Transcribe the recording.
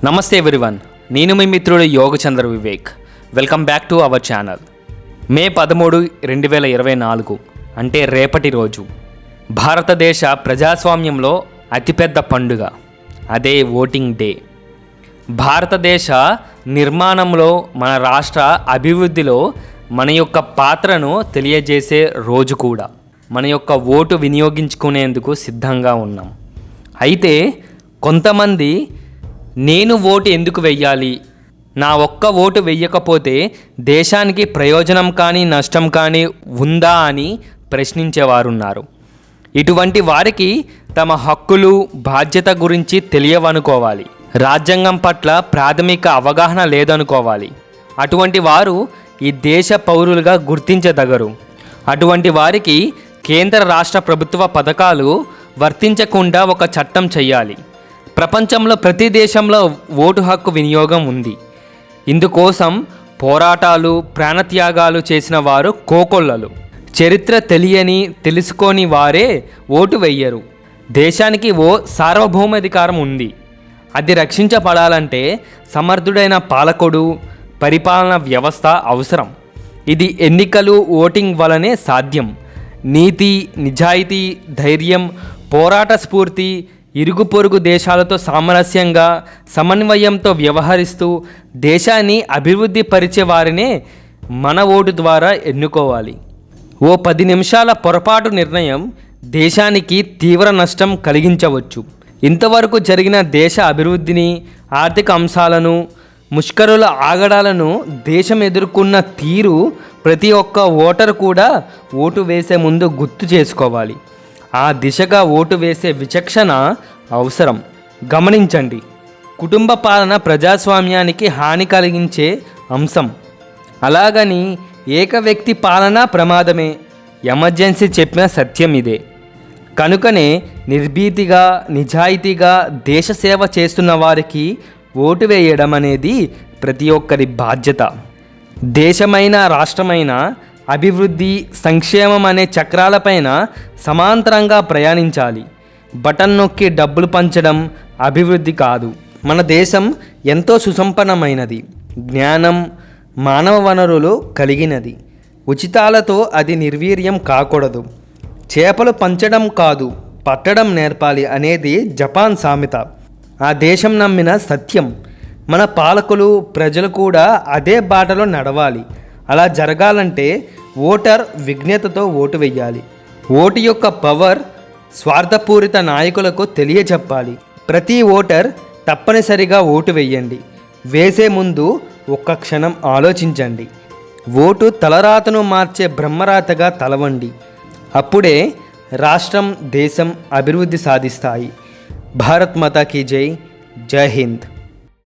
నమస్తే ఎవ్రీవన్, నేను మీ మిత్రుడు Yogachandra Vivek. Welcome back to our channel. May 13, 2024 అంటే రేపటి రోజు భారతదేశ ప్రజాస్వామ్యంలో అతిపెద్ద పండుగ, అదే ఓటింగ్ డే. భారతదేశ నిర్మాణంలో, మన రాష్ట్ర అభివృద్ధిలో మన యొక్క పాత్రను తెలియజేసే రోజు కూడా. మన యొక్క ఓటు వినియోగించుకునేందుకు సిద్ధంగా ఉన్నాం. అయితే కొంతమంది నేను ఓటు ఎందుకు వెయ్యాలి, నా ఒక్క ఓటు వెయ్యకపోతే దేశానికి ప్రయోజనం కానీ నష్టం కానీ ఉందా అని ప్రశ్నించేవారున్నారు. ఇటువంటి వారికి తమ హక్కులు బాధ్యత గురించి తెలియవనుకోవాలి. రాజ్యాంగం పట్ల ప్రాథమిక అవగాహన లేదనుకోవాలి. అటువంటి వారు ఈ దేశ పౌరులుగా గుర్తించదగరు. అటువంటి వారికి కేంద్ర రాష్ట్ర ప్రభుత్వ పథకాలు వర్తించకుండా ఒక చట్టం చేయాలి. ప్రపంచంలో ప్రతి దేశంలో ఓటు హక్కు వినియోగం ఉంది. ఇందుకోసం పోరాటాలు, ప్రాణత్యాగాలు చేసిన వారు కోకొల్లలు. చరిత్ర తెలుసుకోని వారే ఓటు వెయ్యరు. దేశానికి ఓ సార్వభౌమాధికారం ఉంది. అది రక్షించబడాలంటే సమర్థుడైన పాలకుడు, పరిపాలన వ్యవస్థ అవసరం. ఇది ఎన్నికలు, ఓటింగ్ వలనే సాధ్యం. నీతి, నిజాయితీ, ధైర్యం, పోరాట స్ఫూర్తి, ఇరుగు పొరుగు దేశాలతో సామరస్యంగా, సమన్వయంతో వ్యవహరిస్తూ దేశాన్ని అభివృద్ధి పరిచే వారినే మన ఓటు ద్వారా ఎన్నుకోవాలి. ఓ 10 నిమిషాల పొరపాటు నిర్ణయం దేశానికి తీవ్ర నష్టం కలిగించవచ్చు. ఇంతవరకు జరిగిన దేశ అభివృద్ధిని, ఆర్థిక అంశాలను, ముష్కరుల ఆగడాలను దేశం ఎదుర్కొన్న తీరు ప్రతి ఒక్క ఓటరు కూడా ఓటు వేసే ముందు గుర్తు చేసుకోవాలి. ఆ దిశగా ఓటు వేసే విచక్షణ అవసరం. గమనించండి, కుటుంబ పాలన ప్రజాస్వామ్యానికి హాని కలిగించే అంశం. అలాగని ఏక వ్యక్తి పాలన ప్రమాదమే. ఎమర్జెన్సీ చెప్పిన సత్యం ఇదే. కనుకనే నిర్భీతిగా, నిజాయితీగా దేశ సేవ చేస్తున్న వారికి ఓటు వేయడం అనేది ప్రతి ఒక్కరి బాధ్యత. దేశమైన, రాష్ట్రమైన అభివృద్ధి, సంక్షేమం అనే చక్రాలపైన సమాంతరంగా ప్రయాణించాలి. బటన్ నొక్కి డబ్బులు పంచడం అభివృద్ధి కాదు. మన దేశం ఎంతో సుసంపన్నమైనది, జ్ఞానం, మానవ వనరులు కలిగినది. ఉచితాలతో అది నిర్వీర్యం కాకూడదు. చేపలు పంచడం కాదు, పట్టడం నేర్పాలి అనేది జపాన్ సామెత. ఆ దేశం నమ్మిన సత్యం. మన పాలకులు, ప్రజలు కూడా అదే బాటలో నడవాలి. అలా జరగాలంటే ఓటర్ విజ్ఞతతో ఓటు వేయాలి. ఓటు యొక్క పవర్ స్వార్థపూరిత నాయకులకు తెలియచెప్పాలి. ప్రతి ఓటర్ తప్పనిసరిగా ఓటు వేయండి. వేసే ముందు ఒక్క క్షణం ఆలోచించండి. ఓటు తలరాతను మార్చే బ్రహ్మరాతగా తలవండి. అప్పుడే రాష్ట్రం, దేశం అభివృద్ధి సాధిస్తాయి. భారత్ మాతా కీ జై. జై హింద్.